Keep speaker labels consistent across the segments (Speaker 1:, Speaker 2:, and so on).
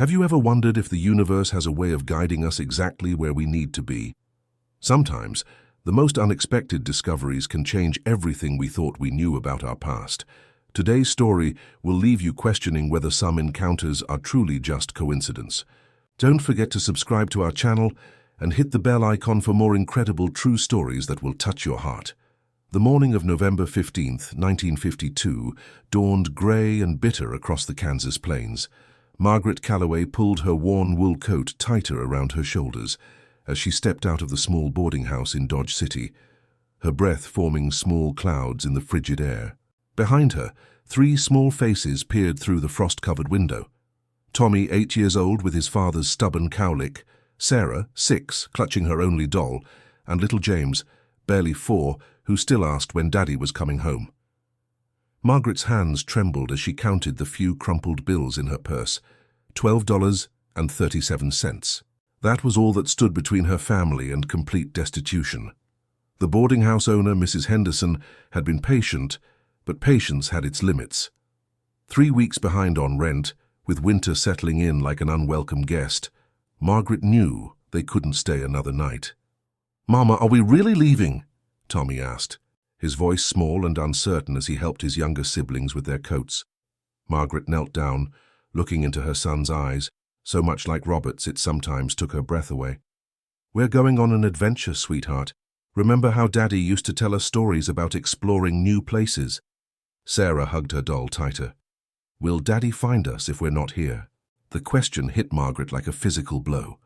Speaker 1: Have you ever wondered if the universe has a way of guiding us exactly where we need to be? Sometimes, the most unexpected discoveries can change everything we thought we knew about our past. Today's story will leave you questioning whether some encounters are truly just coincidence. Don't forget to subscribe to our channel and hit the bell icon for more incredible true stories that will touch your heart. The morning of November 15th, 1952, dawned grey and bitter across the Kansas plains. Margaret Calloway pulled her worn wool coat tighter around her shoulders as she stepped out of the small boarding house in Dodge City, her breath forming small clouds in the frigid air. Behind her, 3 small faces peered through the frost-covered window. Tommy, 8 years old, with his father's stubborn cowlick, Sarah, 6, clutching her only doll, and little James, barely 4, who still asked when Daddy was coming home. Margaret's hands trembled as she counted the few crumpled bills in her purse, $12.37. That was all that stood between her family and complete destitution. The boarding house owner, Mrs. Henderson, had been patient, but patience had its limits. 3 weeks behind on rent, with winter settling in like an unwelcome guest, Margaret knew they couldn't stay another night. "Mama, are we really leaving?" Tommy asked, his voice small and uncertain as he helped his younger siblings with their coats. Margaret knelt down, looking into her son's eyes, so much like Robert's it sometimes took her breath away. "We're going on an adventure, sweetheart. Remember how Daddy used to tell us stories about exploring new places?" Sarah hugged her doll tighter. "Will Daddy find us if we're not here?" The question hit Margaret like a physical blow.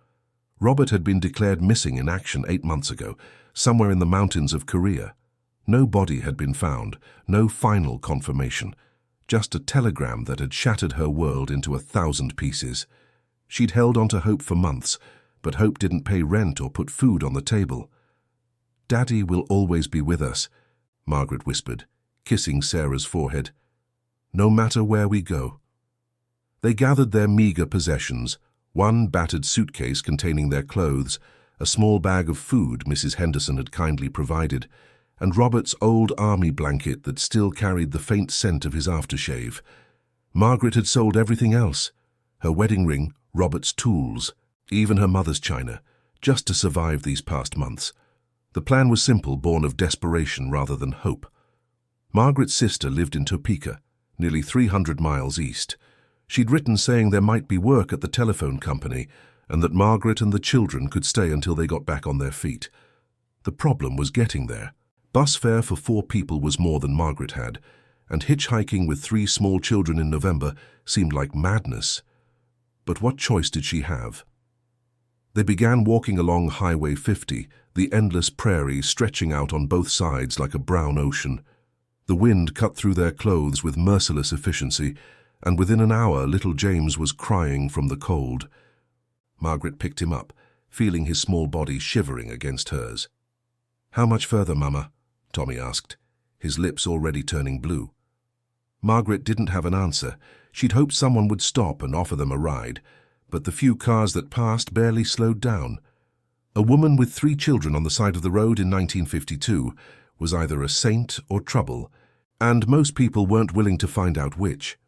Speaker 1: Robert had been declared missing in action 8 months ago, somewhere in the mountains of Korea. No body had been found, no final confirmation, just a telegram that had shattered her world into 1,000 pieces. She'd held on to hope for months, but hope didn't pay rent or put food on the table. "Daddy will always be with us," Margaret whispered, kissing Sarah's forehead. "No matter where we go." They gathered their meager possessions, one battered suitcase containing their clothes, a small bag of food Mrs. Henderson had kindly provided, and Robert's old army blanket that still carried the faint scent of his aftershave. Margaret had sold everything else, her wedding ring, Robert's tools, even her mother's china, just to survive these past months. The plan was simple, born of desperation rather than hope. Margaret's sister lived in Topeka, nearly 300 miles east. She'd written saying there might be work at the telephone company and that Margaret and the children could stay until they got back on their feet. The problem was getting there. Bus fare for 4 people was more than Margaret had, and hitchhiking with 3 small children in November seemed like madness. But what choice did she have? They began walking along Highway 50, the endless prairie stretching out on both sides like a brown ocean. The wind cut through their clothes with merciless efficiency, and within an hour little James was crying from the cold. Margaret picked him up, feeling his small body shivering against hers. "How much further, Mama?" Tommy asked, his lips already turning blue. Margaret didn't have an answer. She'd hoped someone would stop and offer them a ride, but the few cars that passed barely slowed down. A woman with 3 children on the side of the road in 1952 was either a saint or trouble, and most people weren't willing to find out which.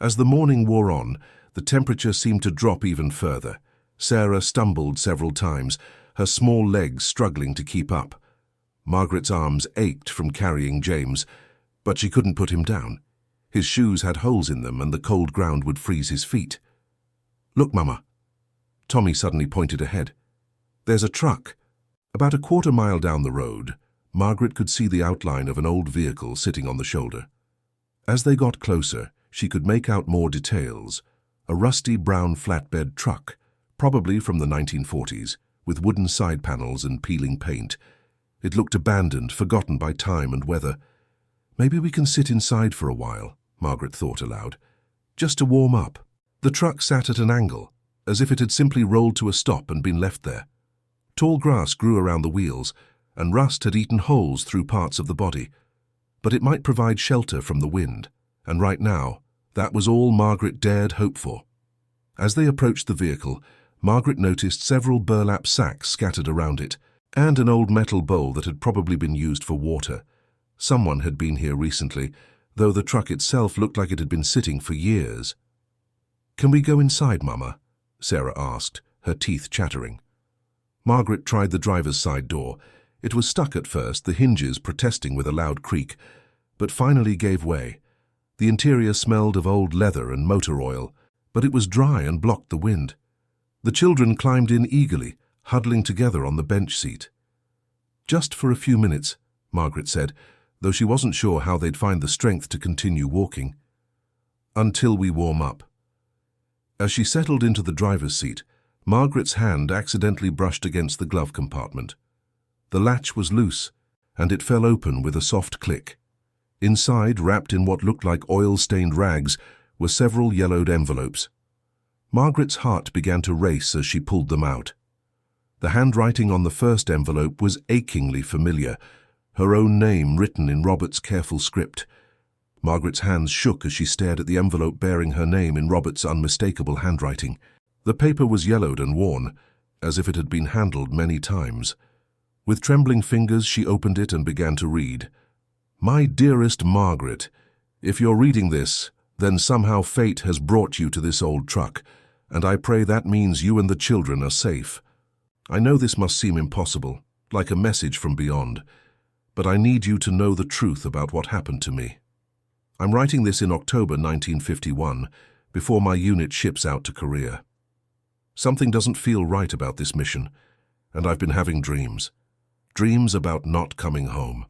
Speaker 1: As the morning wore on, the temperature seemed to drop even further. Sarah stumbled several times, her small legs struggling to keep up. Margaret's arms ached from carrying James, but she couldn't put him down. His shoes had holes in them and the cold ground would freeze his feet. "Look, Mama." Tommy suddenly pointed ahead. "There's a truck." About a quarter mile down the road, Margaret could see the outline of an old vehicle sitting on the shoulder. As they got closer, she could make out more details. A rusty brown flatbed truck, probably from the 1940s, with wooden side panels and peeling paint. It looked abandoned, forgotten by time and weather. "Maybe we can sit inside for a while," Margaret thought aloud, "just to warm up." The truck sat at an angle, as if it had simply rolled to a stop and been left there. Tall grass grew around the wheels, and rust had eaten holes through parts of the body. But it might provide shelter from the wind, and right now, that was all Margaret dared hope for. As they approached the vehicle, Margaret noticed several burlap sacks scattered around it, and an old metal bowl that had probably been used for water. Someone had been here recently, though the truck itself looked like it had been sitting for years. "Can we go inside, Mama?" Sarah asked, her teeth chattering. Margaret tried the driver's side door. It was stuck at first, the hinges protesting with a loud creak, but finally gave way. The interior smelled of old leather and motor oil, but it was dry and blocked the wind. The children climbed in eagerly, huddling together on the bench seat. "Just for a few minutes," Margaret said, though she wasn't sure how they'd find the strength to continue walking. "Until we warm up." As she settled into the driver's seat, Margaret's hand accidentally brushed against the glove compartment. The latch was loose, and it fell open with a soft click. Inside, wrapped in what looked like oil-stained rags, were several yellowed envelopes. Margaret's heart began to race as she pulled them out. The handwriting on the first envelope was achingly familiar, her own name written in Robert's careful script. Margaret's hands shook as she stared at the envelope bearing her name in Robert's unmistakable handwriting. The paper was yellowed and worn, as if it had been handled many times. With trembling fingers, she opened it and began to read. "My dearest Margaret, if you're reading this, then somehow fate has brought you to this old truck, and I pray that means you and the children are safe. I know this must seem impossible, like a message from beyond, but I need you to know the truth about what happened to me. I'm writing this in October 1951, before my unit ships out to Korea. Something doesn't feel right about this mission, and I've been having dreams. Dreams about not coming home.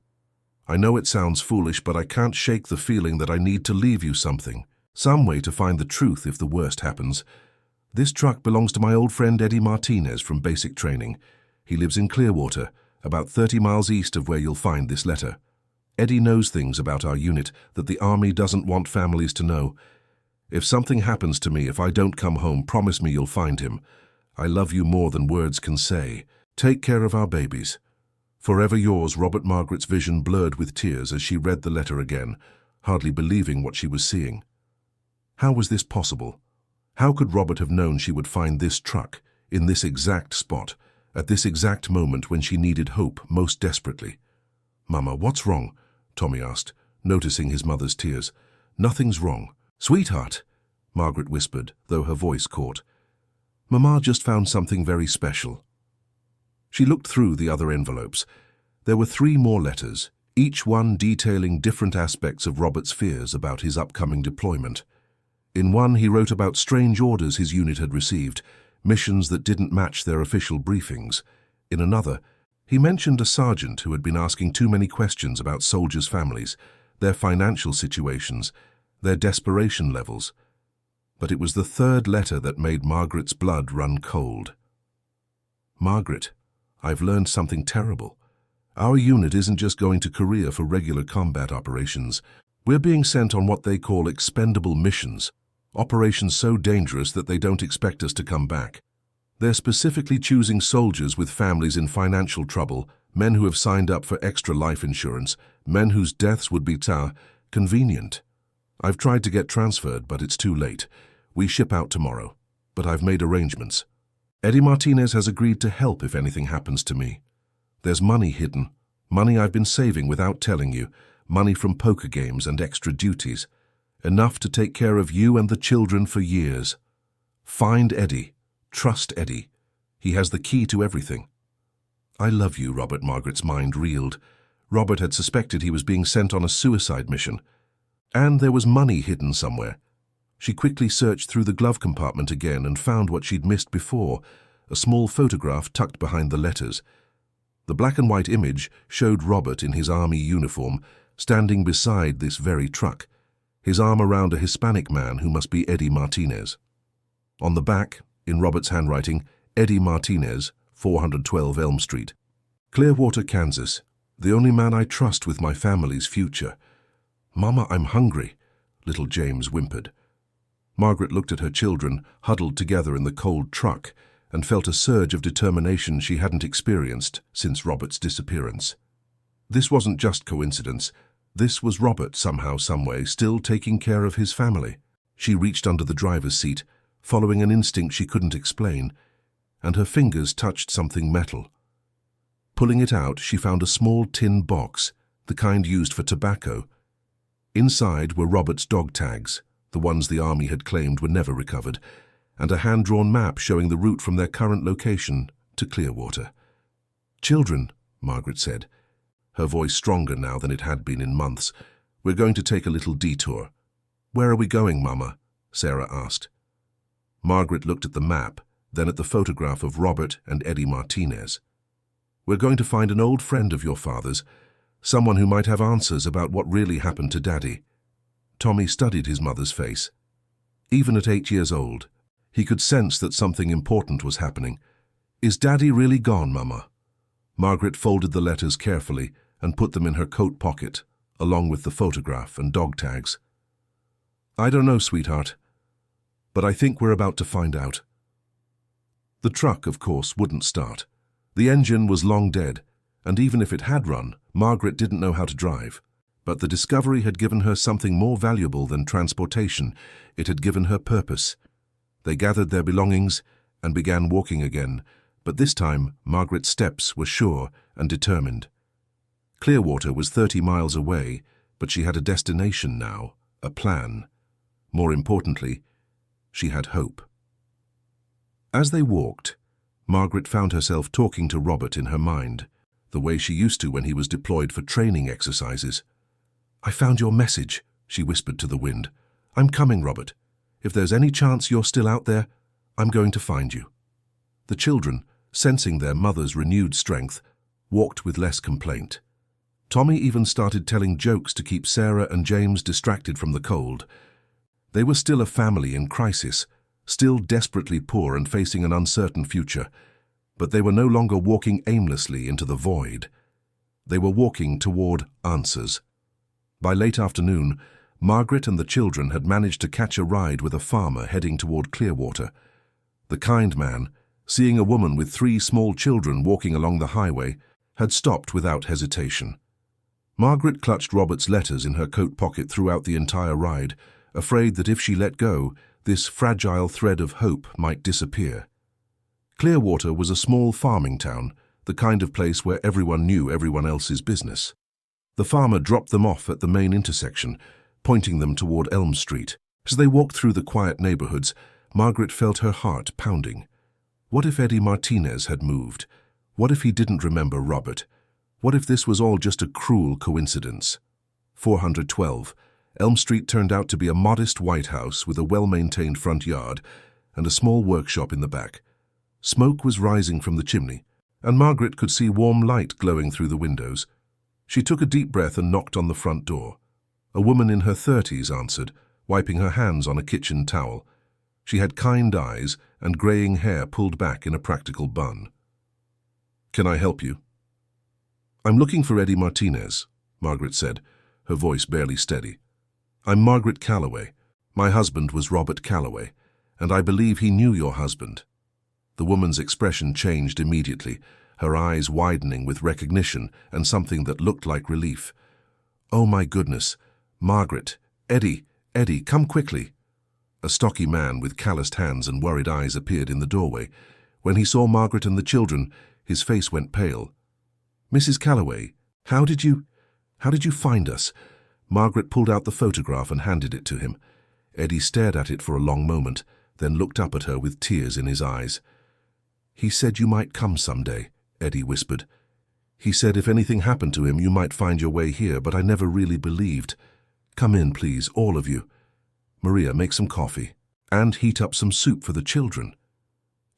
Speaker 1: I know it sounds foolish, but I can't shake the feeling that I need to leave you something, some way to find the truth if the worst happens. This truck belongs to my old friend Eddie Martinez from basic training. He lives in Clearwater, about 30 miles east of where you'll find this letter. Eddie knows things about our unit that the Army doesn't want families to know. If something happens to me, if I don't come home, promise me you'll find him. I love you more than words can say. Take care of our babies. Forever yours." Robert. Margaret's vision blurred with tears as she read the letter again, hardly believing what she was seeing. How was this possible? How could Robert have known she would find this truck, in this exact spot, at this exact moment when she needed hope most desperately? "Mama, what's wrong?" Tommy asked, noticing his mother's tears. "Nothing's wrong." "Sweetheart," Margaret whispered, though her voice caught. "Mama just found something very special." She looked through the other envelopes. There were 3 more letters, each one detailing different aspects of Robert's fears about his upcoming deployment. In one, he wrote about strange orders his unit had received, missions that didn't match their official briefings. In another, he mentioned a sergeant who had been asking too many questions about soldiers' families, their financial situations, their desperation levels. But it was the 3rd letter that made Margaret's blood run cold. "Margaret, I've learned something terrible. Our unit isn't just going to Korea for regular combat operations. We're being sent on what they call expendable missions, operations so dangerous that they don't expect us to come back. They're specifically choosing soldiers with families in financial trouble, men who have signed up for extra life insurance, men whose deaths would be convenient. I've tried to get transferred, but it's too late. We ship out tomorrow, but I've made arrangements. Eddie Martinez has agreed to help if anything happens to me. There's money hidden, money I've been saving without telling you, money from poker games and extra duties, enough to take care of you and the children for years. Find Eddie. Trust Eddie. He has the key to everything." "I love you, Robert." Margaret's mind reeled. Robert had suspected he was being sent on a suicide mission. And there was money hidden somewhere. She quickly searched through the glove compartment again and found what she'd missed before, a small photograph tucked behind the letters. The black and white image showed Robert in his army uniform, standing beside this very truck, his arm around a Hispanic man who must be Eddie Martinez. On the back, in Robert's handwriting, Eddie Martinez, 412 Elm Street. "Clearwater, Kansas. The only man I trust with my family's future." "Mama, I'm hungry," little James whimpered. Margaret looked at her children, huddled together in the cold truck, and felt a surge of determination she hadn't experienced since Robert's disappearance. This wasn't just coincidence. This was Robert, somehow, someway, still taking care of his family. She reached under the driver's seat, following an instinct she couldn't explain, and her fingers touched something metal. Pulling it out, she found a small tin box, the kind used for tobacco. Inside were Robert's dog tags, the ones the army had claimed were never recovered, and a hand-drawn map showing the route from their current location to Clearwater. "Children," Margaret said, her voice stronger now than it had been in months, "we're going to take a little detour." "Where are we going, Mama?" Sarah asked. Margaret looked at the map, then at the photograph of Robert and Eddie Martinez. "We're going to find an old friend of your father's, someone who might have answers about what really happened to Daddy." Tommy studied his mother's face. Even at 8 years old, he could sense that something important was happening. "Is Daddy really gone, Mama?" Margaret folded the letters carefully and put them in her coat pocket, along with the photograph and dog tags. "I don't know, sweetheart, but I think we're about to find out." The truck, of course, wouldn't start. The engine was long dead, and even if it had run, Margaret didn't know how to drive. But the discovery had given her something more valuable than transportation. It had given her purpose. They gathered their belongings and began walking again, but this time Margaret's steps were sure and determined. Clearwater was 30 miles away, but she had a destination now, a plan. More importantly, she had hope. As they walked, Margaret found herself talking to Robert in her mind, the way she used to when he was deployed for training exercises. "I found your message," she whispered to the wind. "I'm coming, Robert. If there's any chance you're still out there, I'm going to find you." The children, sensing their mother's renewed strength, walked with less complaint. Tommy even started telling jokes to keep Sarah and James distracted from the cold. They were still a family in crisis, still desperately poor and facing an uncertain future, but they were no longer walking aimlessly into the void. They were walking toward answers. By late afternoon, Margaret and the children had managed to catch a ride with a farmer heading toward Clearwater. The kind man, seeing a woman with 3 small children walking along the highway, had stopped without hesitation. Margaret clutched Robert's letters in her coat pocket throughout the entire ride, afraid that if she let go, this fragile thread of hope might disappear. Clearwater was a small farming town, the kind of place where everyone knew everyone else's business. The farmer dropped them off at the main intersection, pointing them toward Elm Street. As they walked through the quiet neighborhoods, Margaret felt her heart pounding. What if Eddie Martinez had moved? What if he didn't remember Robert? What if this was all just a cruel coincidence? 412. Elm Street turned out to be a modest white house with a well-maintained front yard and a small workshop in the back. Smoke was rising from the chimney, and Margaret could see warm light glowing through the windows. She took a deep breath and knocked on the front door. A woman in her 30s answered, wiping her hands on a kitchen towel. She had kind eyes and graying hair pulled back in a practical bun. "Can I help you?" "I'm looking for Eddie Martinez," Margaret said, her voice barely steady. "I'm Margaret Calloway. My husband was Robert Calloway, and I believe he knew your husband." The woman's expression changed immediately, her eyes widening with recognition and something that looked like relief. "Oh my goodness, Margaret, Eddie, come quickly." A stocky man with calloused hands and worried eyes appeared in the doorway. When he saw Margaret and the children, his face went pale. "Mrs. Calloway, how did you find us?" Margaret pulled out the photograph and handed it to him. Eddie stared at it for a long moment, then looked up at her with tears in his eyes. "He said you might come someday," Eddie whispered. "He said if anything happened to him, you might find your way here, but I never really believed. Come in, please, all of you. Maria, make some coffee, and heat up some soup for the children."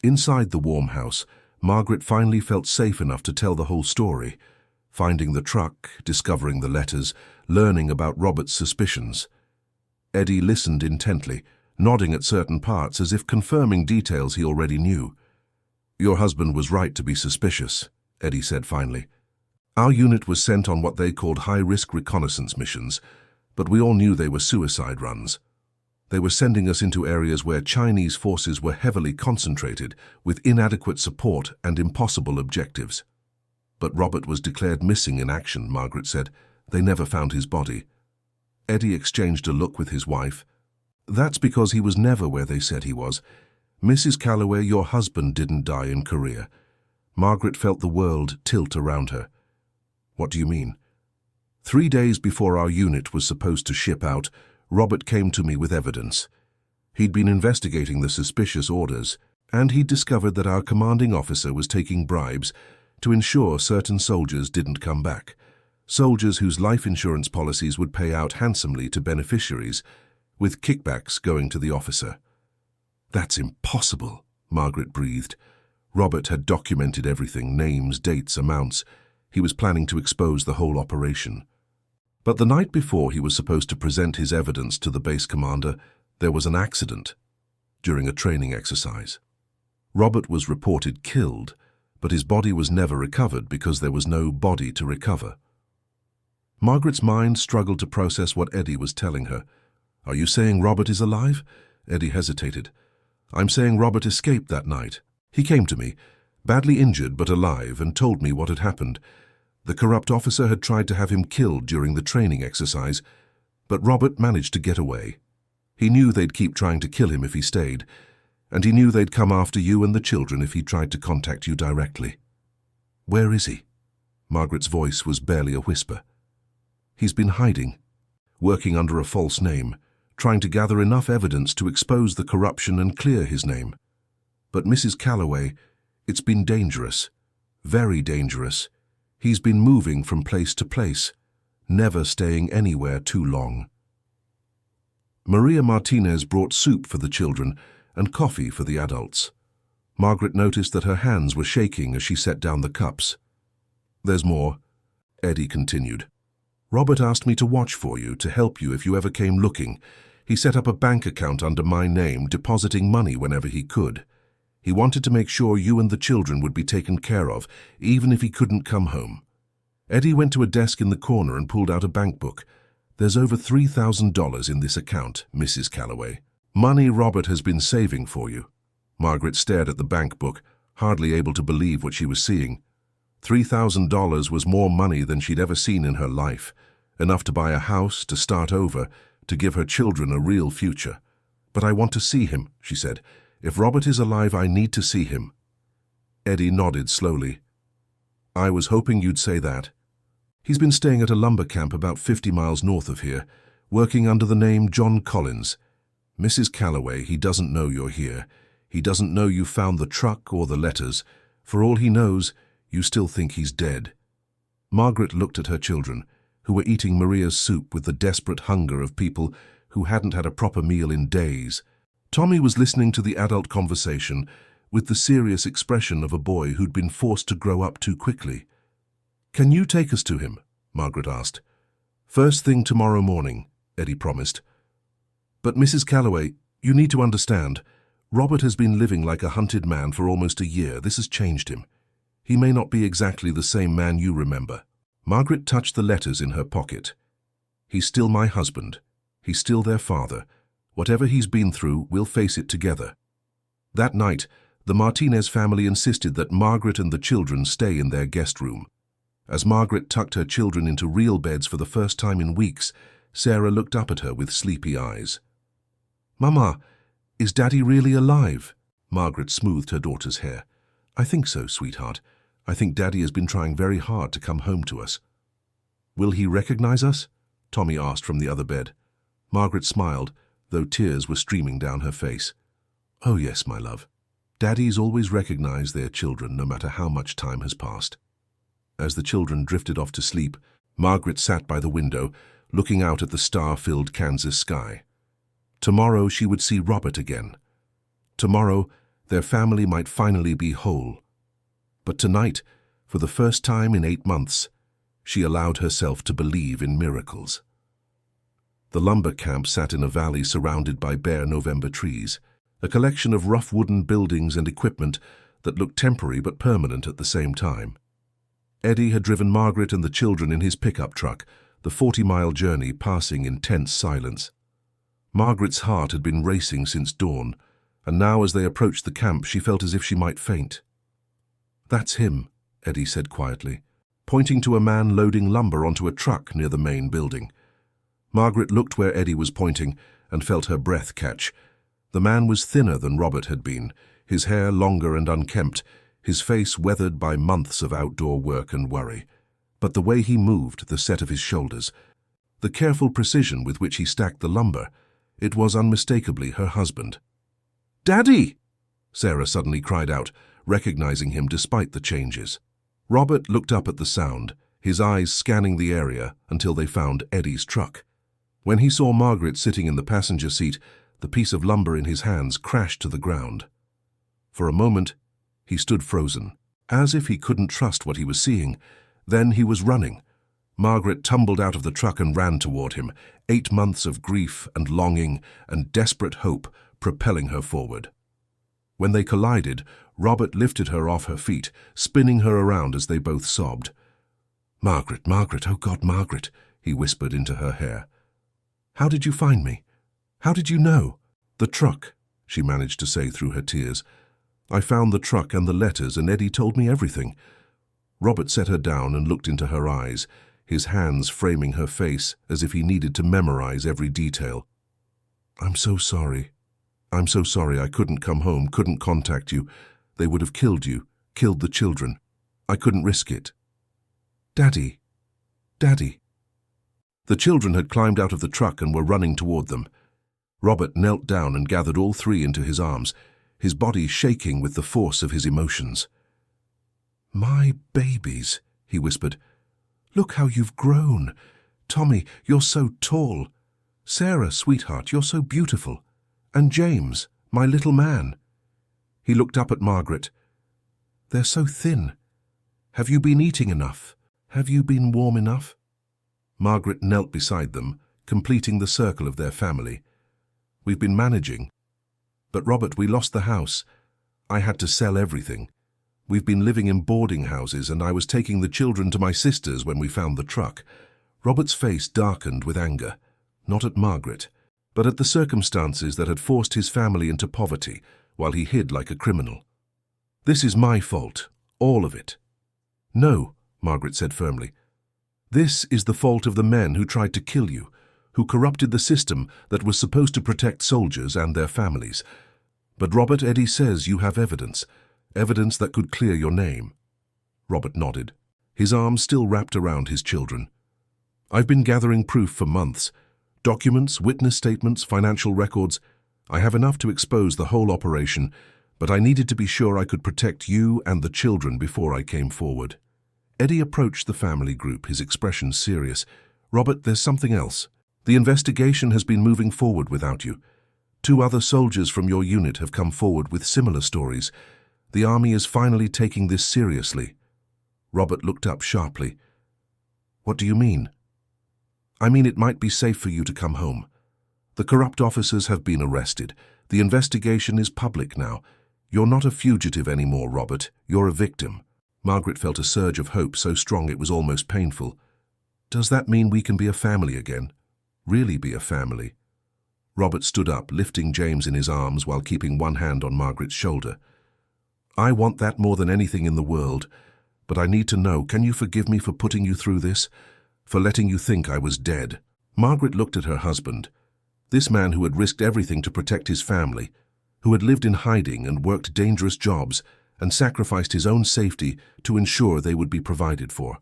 Speaker 1: Inside the warm house, Margaret finally felt safe enough to tell the whole story. Finding the truck, discovering the letters, learning about Robert's suspicions. Eddie listened intently, nodding at certain parts as if confirming details he already knew. "Your husband was right to be suspicious," Eddie said finally. "Our unit was sent on what they called high-risk reconnaissance missions, but we all knew they were suicide runs. They were sending us into areas where Chinese forces were heavily concentrated, with inadequate support and impossible objectives. But Robert was declared missing in action," Margaret said. "They never found his body." Eddie exchanged a look with his wife. "That's because he was never where they said he was. Mrs. Calloway, your husband didn't die in Korea." Margaret felt the world tilt around her. "What do you mean?" 3 days before our unit was supposed to ship out, Robert came to me with evidence. He'd been investigating the suspicious orders, and he'd discovered that our commanding officer was taking bribes to ensure certain soldiers didn't come back. Soldiers whose life insurance policies would pay out handsomely to beneficiaries, with kickbacks going to the officer. "That's impossible," Margaret breathed. Robert had documented everything, names, dates, amounts. He was planning to expose the whole operation. But the night before he was supposed to present his evidence to the base commander, there was an accident during a training exercise. Robert was reported killed, but his body was never recovered because there was no body to recover. Margaret's mind struggled to process what Eddie was telling her. "Are you saying Robert is alive?" Eddie hesitated. "I'm saying Robert escaped that night. He came to me, badly injured but alive, and told me what had happened. The corrupt officer had tried to have him killed during the training exercise, but Robert managed to get away. He knew they'd keep trying to kill him if he stayed, and he knew they'd come after you and the children if he tried to contact you directly." "Where is he?" Margaret's voice was barely a whisper. "He's been hiding, working under a false name, trying to gather enough evidence to expose the corruption and clear his name. But Mrs. Calloway, it's been dangerous, very dangerous. He's been moving from place to place, never staying anywhere too long." Maria Martinez brought soup for the children and coffee for the adults. Margaret noticed that her hands were shaking as she set down the cups. "There's more," Eddie continued. "Robert asked me to watch for you, to help you if you ever came looking. He set up a bank account under my name, depositing money whenever he could. He wanted to make sure you and the children would be taken care of, even if he couldn't come home." Eddie went to a desk in the corner and pulled out a bank book. "There's over $3,000 in this account, Mrs. Calloway. Money Robert has been saving for you." Margaret stared at the bank book, hardly able to believe what she was seeing. $3,000 was more money than she'd ever seen in her life, enough to buy a house, to start over, to give her children a real future. "But I want to see him," she said. "If Robert is alive, I need to see him." Eddie nodded slowly. "I was hoping you'd say that. He's been staying at a lumber camp about 50 miles north of here, working under the name John Collins. Mrs. Calloway, he doesn't know you're here. He doesn't know you found the truck or the letters. For all he knows, you still think he's dead." Margaret looked at her children, who were eating Maria's soup with the desperate hunger of people who hadn't had a proper meal in days. Tommy was listening to the adult conversation with the serious expression of a boy who'd been forced to grow up too quickly. "Can you take us to him?" Margaret asked. "First thing tomorrow morning," Eddie promised. "But Mrs. Calloway, you need to understand, Robert has been living like a hunted man for almost a year. This has changed him. He may not be exactly the same man you remember." Margaret touched the letters in her pocket. "He's still my husband. He's still their father. Whatever he's been through, we'll face it together." That night, the Martinez family insisted that Margaret and the children stay in their guest room. As Margaret tucked her children into real beds for the first time in weeks, Sarah looked up at her with sleepy eyes. "Mama, is Daddy really alive?" Margaret smoothed her daughter's hair. "I think so, sweetheart. I think Daddy has been trying very hard to come home to us." "Will he recognize us?" Tommy asked from the other bed. Margaret smiled, though tears were streaming down her face. "Oh yes, my love. Daddies always recognize their children no matter how much time has passed." As the children drifted off to sleep, Margaret sat by the window, looking out at the star-filled Kansas sky. Tomorrow she would see Robert again. Tomorrow their family might finally be whole. But tonight, for the first time in 8 months, she allowed herself to believe in miracles. The lumber camp sat in a valley surrounded by bare November trees, a collection of rough wooden buildings and equipment that looked temporary but permanent at the same time. Eddie had driven Margaret and the children in his pickup truck, the 40-mile journey passing in tense silence. Margaret's heart had been racing since dawn, and now as they approached the camp she felt as if she might faint. "That's him," Eddie said quietly, pointing to a man loading lumber onto a truck near the main building. Margaret looked where Eddie was pointing and felt her breath catch. The man was thinner than Robert had been, his hair longer and unkempt, his face weathered by months of outdoor work and worry. But the way he moved, the set of his shoulders, the careful precision with which he stacked the lumber, It was unmistakably her husband. "Daddy!" Sarah suddenly cried out, recognizing him despite the changes. Robert looked up at the sound, his eyes scanning the area until they found Eddie's truck. When he saw Margaret sitting in the passenger seat, the piece of lumber in his hands crashed to the ground. For a moment, he stood frozen, as if he couldn't trust what he was seeing. Then he was running. Margaret tumbled out of the truck and ran toward him, 8 months of grief and longing and desperate hope propelling her forward. When they collided, Robert lifted her off her feet, spinning her around as they both sobbed. "Margaret, Margaret, oh God, Margaret," he whispered into her hair. "How did you find me? How did you know?" "The truck," she managed to say through her tears. "I found the truck and the letters, and Eddie told me everything." Robert set her down and looked into her eyes, his hands framing her face as if he needed to memorize every detail. "I'm so sorry. I'm so sorry I couldn't come home, couldn't contact you. They would have killed you, killed the children. I couldn't risk it." "Daddy, Daddy." The children had climbed out of the truck and were running toward them. Robert knelt down and gathered all three into his arms, his body shaking with the force of his emotions. "My babies," he whispered. "Look how you've grown. Tommy, you're so tall. Sarah, sweetheart, you're so beautiful. And James, my little man." He looked up at Margaret. "They're so thin. Have you been eating enough? Have you been warm enough?" Margaret knelt beside them, completing the circle of their family. "We've been managing. But Robert, we lost the house. I had to sell everything. We've been living in boarding houses, and I was taking the children to my sister's when we found the truck." Robert's face darkened with anger, not at Margaret, but at the circumstances that had forced his family into poverty while he hid like a criminal. "This is my fault, all of it." "No," Margaret said firmly. "This is the fault of the men who tried to kill you, who corrupted the system that was supposed to protect soldiers and their families. But Robert, Eddie says you have evidence that could clear your name." Robert nodded, his arms still wrapped around his children. "I've been gathering proof for months. Documents, witness statements, financial records. I have enough to expose the whole operation, but I needed to be sure I could protect you and the children before I came forward." Eddie approached the family group, his expression serious. "Robert, there's something else. The investigation has been moving forward without you. 2 other soldiers from your unit have come forward with similar stories. The army is finally taking this seriously." Robert looked up sharply. "What do you mean?" "I mean it might be safe for you to come home. The corrupt officers have been arrested. The investigation is public now. You're not a fugitive anymore, Robert. You're a victim." Margaret felt a surge of hope so strong it was almost painful. "Does that mean we can be a family again? Really be a family?" Robert stood up, lifting James in his arms while keeping one hand on Margaret's shoulder. "I want that more than anything in the world, but I need to know, can you forgive me for putting you through this? For letting you think I was dead?" Margaret looked at her husband, this man who had risked everything to protect his family, who had lived in hiding and worked dangerous jobs and sacrificed his own safety to ensure they would be provided for.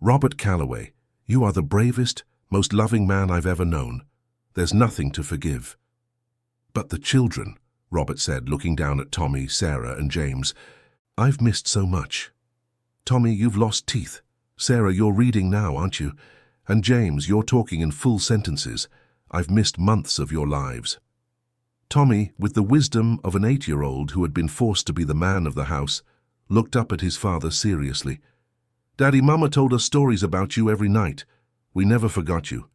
Speaker 1: "Robert Calloway, you are the bravest, most loving man I've ever known. There's nothing to forgive." "But the children," Robert said, looking down at Tommy, Sarah, and James. "I've missed so much. Tommy, you've lost teeth. Sarah, you're reading now, aren't you? And James, you're talking in full sentences. I've missed months of your lives." Tommy, with the wisdom of an 8-year-old who had been forced to be the man of the house, looked up at his father seriously. "Daddy, Mama told us stories about you every night. We never forgot you.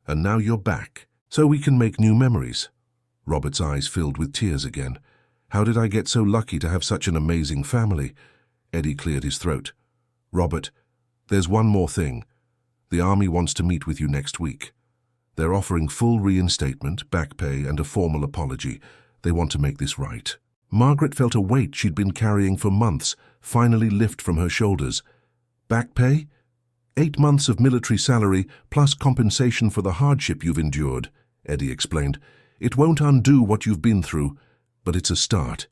Speaker 1: And now you're back, so we can make new memories." Robert's eyes filled with tears again. "How did I get so lucky to have such an amazing family?" Eddie cleared his throat. "Robert, there's one more thing. The army wants to meet with you next week. They're offering full reinstatement, back pay, and a formal apology. They want to make this right." Margaret felt a weight she'd been carrying for months finally lift from her shoulders. "Back pay? 8 months of military salary plus compensation for the hardship you've endured," Eddie explained. "It won't undo what you've been through, but it's a start."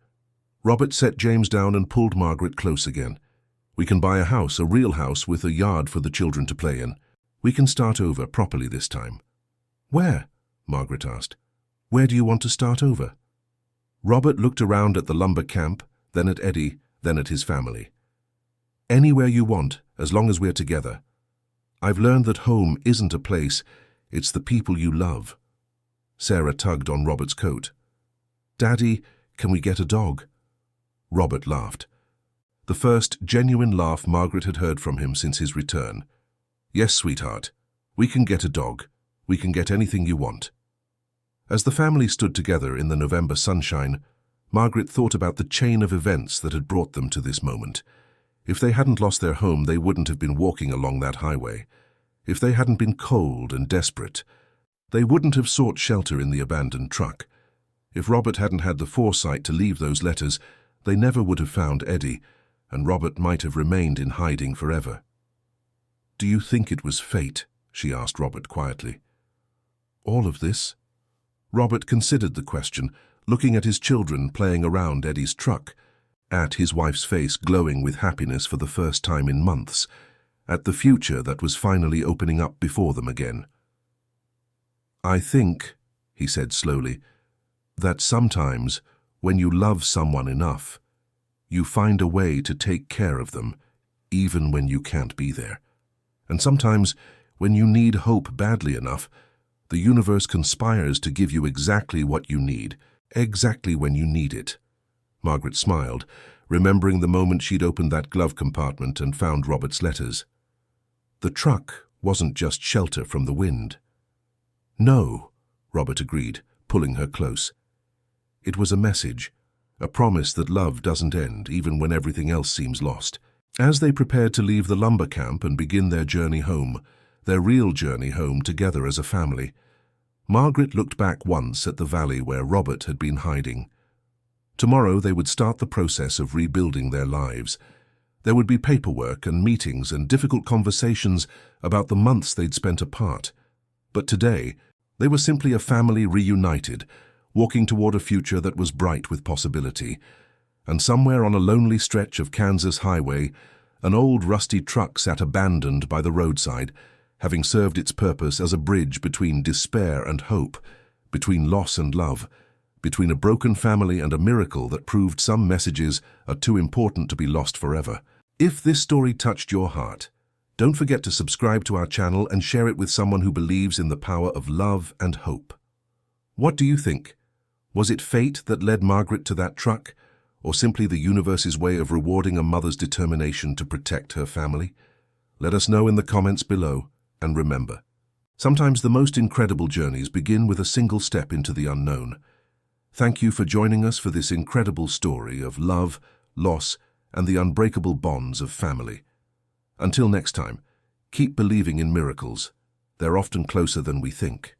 Speaker 1: Robert set James down and pulled Margaret close again. "We can buy a house, a real house with a yard for the children to play in. We can start over properly this time." "Where?" Margaret asked. "Where do you want to start over?" Robert looked around at the lumber camp, then at Eddie, then at his family. "Anywhere you want, as long as we're together. I've learned that home isn't a place, it's the people you love." Sarah tugged on Robert's coat. "Daddy, can we get a dog?" Robert laughed. The first genuine laugh Margaret had heard from him since his return. "Yes, sweetheart. We can get a dog. We can get anything you want." As the family stood together in the November sunshine, Margaret thought about the chain of events that had brought them to this moment. If they hadn't lost their home, they wouldn't have been walking along that highway. If they hadn't been cold and desperate, they wouldn't have sought shelter in the abandoned truck. If Robert hadn't had the foresight to leave those letters, they never would have found Eddie, and Robert might have remained in hiding forever. "Do you think it was fate?" she asked Robert quietly. "All of this?" Robert considered the question, looking at his children playing around Eddie's truck, at his wife's face glowing with happiness for the first time in months, at the future that was finally opening up before them again. "I think," he said slowly, "that sometimes, when you love someone enough, you find a way to take care of them, even when you can't be there. And sometimes, when you need hope badly enough, the universe conspires to give you exactly what you need, exactly when you need it." Margaret smiled, remembering the moment she'd opened that glove compartment and found Robert's letters. The truck wasn't just shelter from the wind. "No," Robert agreed, pulling her close. "It was a message, a promise that love doesn't end, even when everything else seems lost." As they prepared to leave the lumber camp and begin their journey home, their real journey home together as a family, Margaret looked back once at the valley where Robert had been hiding. Tomorrow they would start the process of rebuilding their lives. There would be paperwork and meetings and difficult conversations about the months they'd spent apart. But today, they were simply a family reunited, walking toward a future that was bright with possibility. And somewhere on a lonely stretch of Kansas highway, an old rusty truck sat abandoned by the roadside, having served its purpose as a bridge between despair and hope, between loss and love, between a broken family and a miracle that proved some messages are too important to be lost forever. If this story touched your heart, don't forget to subscribe to our channel and share it with someone who believes in the power of love and hope. What do you think? Was it fate that led Margaret to that truck, or simply the universe's way of rewarding a mother's determination to protect her family? Let us know in the comments below, and remember, sometimes the most incredible journeys begin with a single step into the unknown. Thank you for joining us for this incredible story of love, loss, and the unbreakable bonds of family. Until next time, keep believing in miracles. They're often closer than we think.